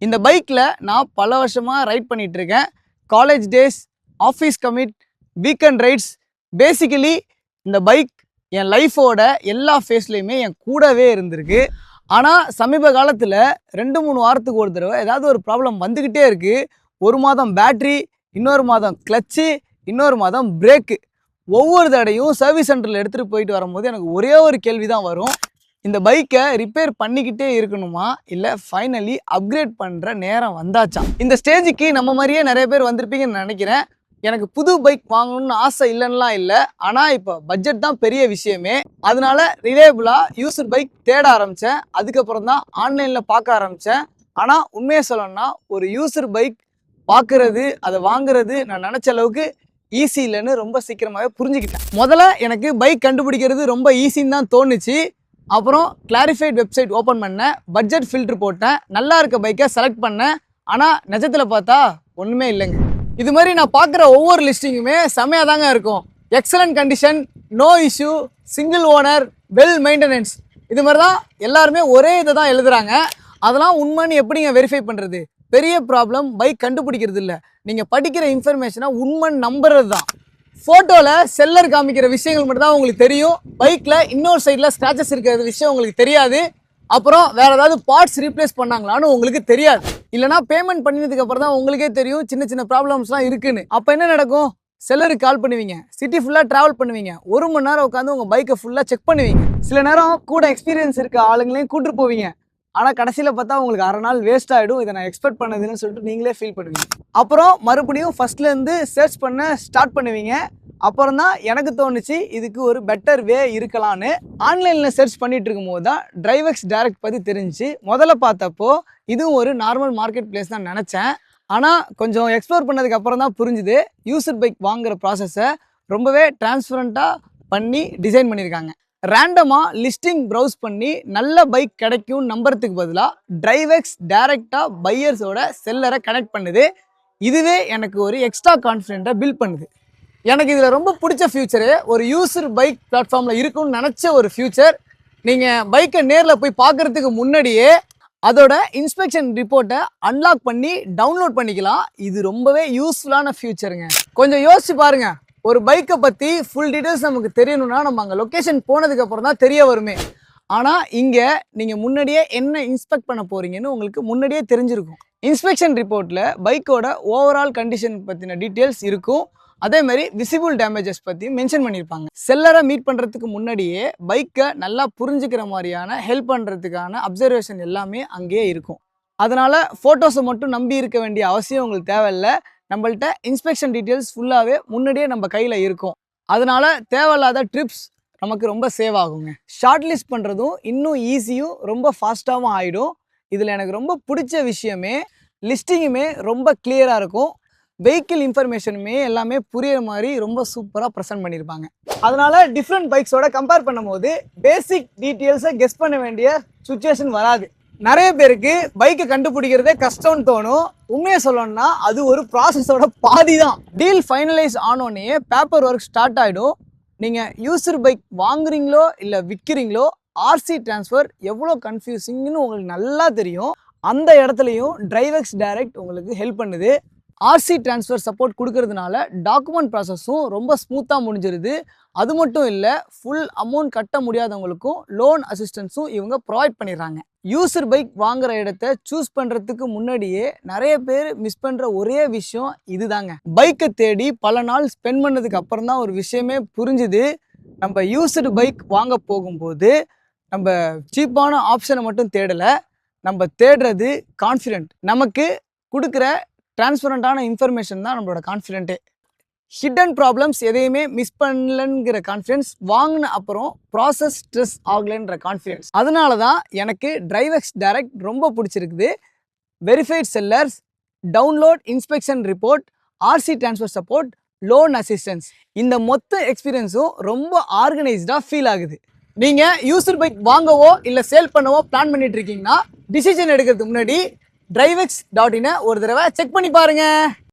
இந்த பைக்கில் நான் பல வருஷமாக ரைட் பண்ணிட்டு இருக்கேன். College days, office commute, weekend rides, basically இந்த பைக் என் லைஃபோட எல்லா ஃபேஸ்லேயுமே என் கூடவே இருந்திருக்கு. ஆனால் சமீப காலத்தில் 2-3 வாரத்துக்கு ஒரு தடவை ஏதாவது ஒரு ப்ராப்ளம் வந்துக்கிட்டே இருக்குது. ஒரு மாதம் பேட்ரி, இன்னொரு மாதம் கிளச்சு, இன்னொரு மாதம் பிரேக்கு. ஒவ்வொரு தடையும் சர்வீஸ் சென்டரில் எடுத்துகிட்டு போயிட்டு வரும்போது எனக்கு ஒரே ஒரு கேள்வி தான் வரும். இந்த பைக்கை ரிப்பேர் பண்ணிக்கிட்டே இருக்கணுமா, இல்லை ஃபைனலி அப்கிரேட் பண்ணுற நேரம் வந்தாச்சா? இந்த ஸ்டேஜுக்கு நம்ம மாதிரியே நிறைய பேர் வந்திருப்பீங்கன்னு நினைக்கிறேன். எனக்கு புது பைக் வாங்கணும்னு ஆசை இல்லைன்னுலாம் இல்லை, ஆனால் இப்போ பட்ஜெட் தான் பெரிய விஷயமே. அதனால ரிலேபிளாக யூசர் பைக் தேட ஆரம்பித்தேன். அதுக்கப்புறம் தான் ஆன்லைனில் பார்க்க ஆரம்பித்தேன். ஆனால் உண்மையை சொல்லணும்னா ஒரு யூசர் பைக் பார்க்குறது, அதை வாங்குறது நான் நினச்ச அளவுக்கு ஈஸி இல்லைன்னு ரொம்ப சீக்கிரமாகவே புரிஞ்சுக்கிட்டேன். முதல்ல எனக்கு பைக் கண்டுபிடிக்கிறது ரொம்ப ஈஸின்னு தான் தோணுச்சு. அப்புறம் கிளாரிஃபைட் வெப்சைட் ஓப்பன் பண்ணேன், பட்ஜெட் ஃபில்ட்ரு போட்டேன், நல்லா இருக்க பைக்கை செலக்ட் பண்ணேன். ஆனால் நிஜத்தில் பார்த்தா ஒன்றுமே இல்லைங்க. இது மாதிரி நான் பார்க்குற ஒவ்வொரு லிஸ்டிங்குமே செம்மையாக தாங்க இருக்கும். Excellent condition, no issue, single owner, well maintenance, இது மாதிரி தான் எல்லாருமே ஒரே இதை தான் எழுதுகிறாங்க. அதெல்லாம் உண்மைன்னு எப்படிங்க வெரிஃபை பண்ணுறது? பெரிய ப்ராப்ளம் பைக் கண்டுபிடிக்கிறது இல்லை, நீங்கள் படிக்கிற இன்ஃபர்மேஷனை உண்மைன்னு நம்புறது தான். ஃபோட்டோவில் செல்லர் காமிக்கிற விஷயங்கள் மட்டும் தான் உங்களுக்கு தெரியும். பைக்கில் இன்னொரு சைடில் ஸ்க்ராச்சஸ் இருக்கிற விஷயம் உங்களுக்கு தெரியாது. அப்புறம் வேறு ஏதாவது பார்ட்ஸ் ரீப்ளேஸ் பண்ணாங்களான்னு உங்களுக்கு தெரியாது. இல்லைனா பேமெண்ட் பண்ணினதுக்கு அப்புறம் தான் உங்களுக்கே தெரியும் சின்ன சின்ன ப்ராப்ளம்ஸ்லாம் இருக்குன்னு. அப்போ என்ன நடக்கும்? செல்லருக்கு கால் பண்ணுவீங்க, சிட்டி ஃபுல்லாக ட்ராவல் பண்ணுவீங்க, 1 மணி நேரம் உட்காந்து உங்கள் பைக்கை ஃபுல்லாக செக் பண்ணுவீங்க. சில நேரம் கூட எக்ஸ்பீரியன்ஸ் இருக்க ஆளுங்களையும் கூப்பிட்டு போவீங்க. ஆனால் கடைசியில் பார்த்தா உங்களுக்கு 1/2 நாள் வேஸ்ட் ஆகிடும். இதை நான் எக்ஸ்பெக்ட் பண்ணதுன்னு சொல்லிட்டு நீங்களே ஃபீல் பண்ணுவீங்க. அப்புறம் மறுபடியும் ஃபஸ்ட்லேருந்து சர்ச் பண்ண ஸ்டார்ட் பண்ணுவீங்க. அப்புறம் தான் எனக்கு தோணுச்சு இதுக்கு ஒரு பெட்டர் வே இருக்கலான்னு. ஆன்லைனில் சர்ச் பண்ணிட்டு இருக்கும்போது தான் டிரைவெக்ஸ் டைரக்ட் பற்றி தெரிஞ்சு. முதல்ல பார்த்தப்போ இதுவும் ஒரு நார்மல் மார்க்கெட் பிளேஸ் தான் நினச்சேன். ஆனால் கொஞ்சம் எக்ஸ்ப்ளோர் பண்ணதுக்கு அப்புறம் தான் புரிஞ்சுது யூசர் பைக் வாங்குகிற ப்ராசஸை ரொம்பவே டிரான்ஸ்பரண்ட்டாக பண்ணி டிசைன் பண்ணியிருக்காங்க. ரேண்டமாக லிஸ்டிங் ப்ரௌஸ் பண்ணி நல்ல பைக் கிடைக்கும்னு நம்புறதுக்கு பதிலாக டிரைவெக்ஸ் டைரெக்டாக பையர்ஸோட செல்லரை கனெக்ட் பண்ணுது. இதுவே எனக்கு ஒரு எக்ஸ்ட்ரா கான்ஃபிடென்ட்டை பில்ட் பண்ணுது. எனக்கு இதில் ரொம்ப பிடிச்ச ஃபியூச்சரு ஒரு யூசர் பைக் பிளாட்ஃபார்மில் இருக்குன்னு நினச்ச ஒரு ஃபியூச்சர். நீங்கள் பைக்கை நேரில் போய் பார்க்குறதுக்கு முன்னாடியே அதோட இன்ஸ்பெக்ஷன் ரிப்போர்ட்டை அன்லாக் பண்ணி டவுன்லோட் பண்ணிக்கலாம். இது ரொம்பவே யூஸ்ஃபுல்லான ஃபியூச்சருங்க. கொஞ்சம் யோசிச்சு பாருங்கள், ஒரு பைக்கை பற்றி ஃபுல் டீட்டெயில்ஸ் நமக்கு தெரியணும்னா நம்ம அங்கே லொக்கேஷன் போனதுக்கப்புறம் தான் தெரிய வருமே. ஆனால் இங்கே நீங்கள் முன்னாடியே என்ன இன்ஸ்பெக்ட் பண்ண போகிறீங்கன்னு உங்களுக்கு முன்னாடியே தெரிஞ்சிருக்கும். இன்ஸ்பெக்ஷன் ரிப்போர்ட்டில் பைக்கோட ஓவரால் கண்டிஷன் பற்றின டீட்டெயில்ஸ் இருக்கும். அதே மாதிரி விசிபிள் டேமேஜஸ் பற்றி மென்ஷன் பண்ணியிருப்பாங்க. செல்லரை மீட் பண்ணுறதுக்கு முன்னாடியே பைக்கை நல்லா புரிஞ்சுக்கிற மாதிரியான ஹெல்ப் பண்ணுறதுக்கான அப்சர்வேஷன் எல்லாமே அங்கேயே இருக்கும். அதனால் ஃபோட்டோஸை மட்டும் நம்பி இருக்க வேண்டிய அவசியம் உங்களுக்கு தேவையில்லை. நம்மள்ட்ட இன்ஸ்பெக்ஷன் டீட்டெயில்ஸ் ஃபுல்லாகவே முன்னாடியே நம்ம கையில் இருக்கும். அதனால் தேவையில்லாத ட்ரிப்ஸ் நமக்கு ரொம்ப சேவ் ஆகுங்க. ஷார்ட் லிஸ்ட் பண்ணுறதும் இன்னும் ஈஸியும் ரொம்ப ஃபாஸ்ட்டாகவும் ஆகிடும். இதில் எனக்கு ரொம்ப பிடிச்ச விஷயமே லிஸ்டிங்குமே ரொம்ப கிளியராக இருக்கும். வெஹிக்கிள் இன்ஃபர்மேஷனுமே எல்லாமே புரியுற மாதிரி ரொம்ப சூப்பராக ப்ரெசென்ட் பண்ணியிருப்பாங்க. அதனால் டிஃப்ரெண்ட் பைக்ஸோட கம்பேர் பண்ணும்போது பேசிக் டீட்டெயில்ஸை கெஸ் பண்ண வேண்டிய சுச்சுவேஷன் வராது. நிறைய பேருக்கு பைக்கை கண்டுபிடிக்கிறதே கஷ்டம்னு தோணும். உண்மையை சொல்லணும்னா அது ஒரு ப்ராசஸோட பாதி தான். டீல் ஃபைனலைஸ் ஆனோடனே பேப்பர் ஒர்க் ஸ்டார்ட் ஆகிடும். நீங்கள் யூசர் பைக் வாங்குறீங்களோ இல்லை விற்கிறீங்களோ ஆர்சி டிரான்ஸ்ஃபர் எவ்வளோ கன்ஃபியூசிங்னு உங்களுக்கு நல்லா தெரியும். அந்த இடத்துலையும் டிரைவெக்ஸ் டைரக்ட் உங்களுக்கு ஹெல்ப் பண்ணுது. ஆர்சி டிரான்ஸ்ஃபர் சப்போர்ட் கொடுக்கறதுனால டாக்குமெண்ட் ப்ராசஸும் ரொம்ப ஸ்மூத்தாக முடிஞ்சிருது. அது மட்டும் இல்லை, ஃபுல் அமௌண்ட் கட்ட முடியாதவங்களுக்கும் லோன் அசிஸ்டன்ஸும் இவங்க ப்ரொவைட் பண்ணிடுறாங்க. யூசர் பைக் வாங்குகிற இடத்த சூஸ் பண்ணுறதுக்கு முன்னாடியே நிறைய பேர் மிஸ் பண்ணுற ஒரே விஷயம் இதுதாங்க. பைக்கை தேடி பல நாள் ஸ்பெண்ட் பண்ணதுக்கு அப்புறம் தான் ஒரு விஷயமே புரிஞ்சுது. நம்ம யூசர் பைக் வாங்க போகும்போது நம்ம சீப்பான ஆப்ஷனை மட்டும் தேடலை, நம்ம தேடுறது கான்ஃபிடென்ட். நமக்கு கொடுக்குற டிரான்ஸ்பரண்டான இன்ஃபர்மேஷன் தான் நம்மளோட கான்ஃபிடென்ட்டே. ஹிடன் ப்ராப்ளம்ஸ் எதையுமே மிஸ் பண்ணலங்கிற கான்ஃபிடென்ஸ், வாங்கின அப்புறம் ப்ராசஸ் ஸ்ட்ரெஸ் ஆகலைன்ற கான்ஃபிடென்ஸ். அதனால தான் எனக்கு டிரைவெக்ஸ் டைரக்ட் ரொம்ப பிடிச்சிருக்குது. Verified sellers, download inspection report, RC transfer support, loan assistance, இந்த மொத்த எக்ஸ்பீரியன்ஸும் ரொம்ப ஆர்கனைஸ்டாக ஃபீல் ஆகுது. நீங்கள் யூசர் பைக் வாங்கவோ இல்லை சேல் பண்ணவோ பிளான் பண்ணிட்டு இருக்கீங்கன்னா டிசிஷன் எடுக்கிறதுக்கு முன்னாடி drivex.in ஒரு தடவை செக் பண்ணி பாருங்க.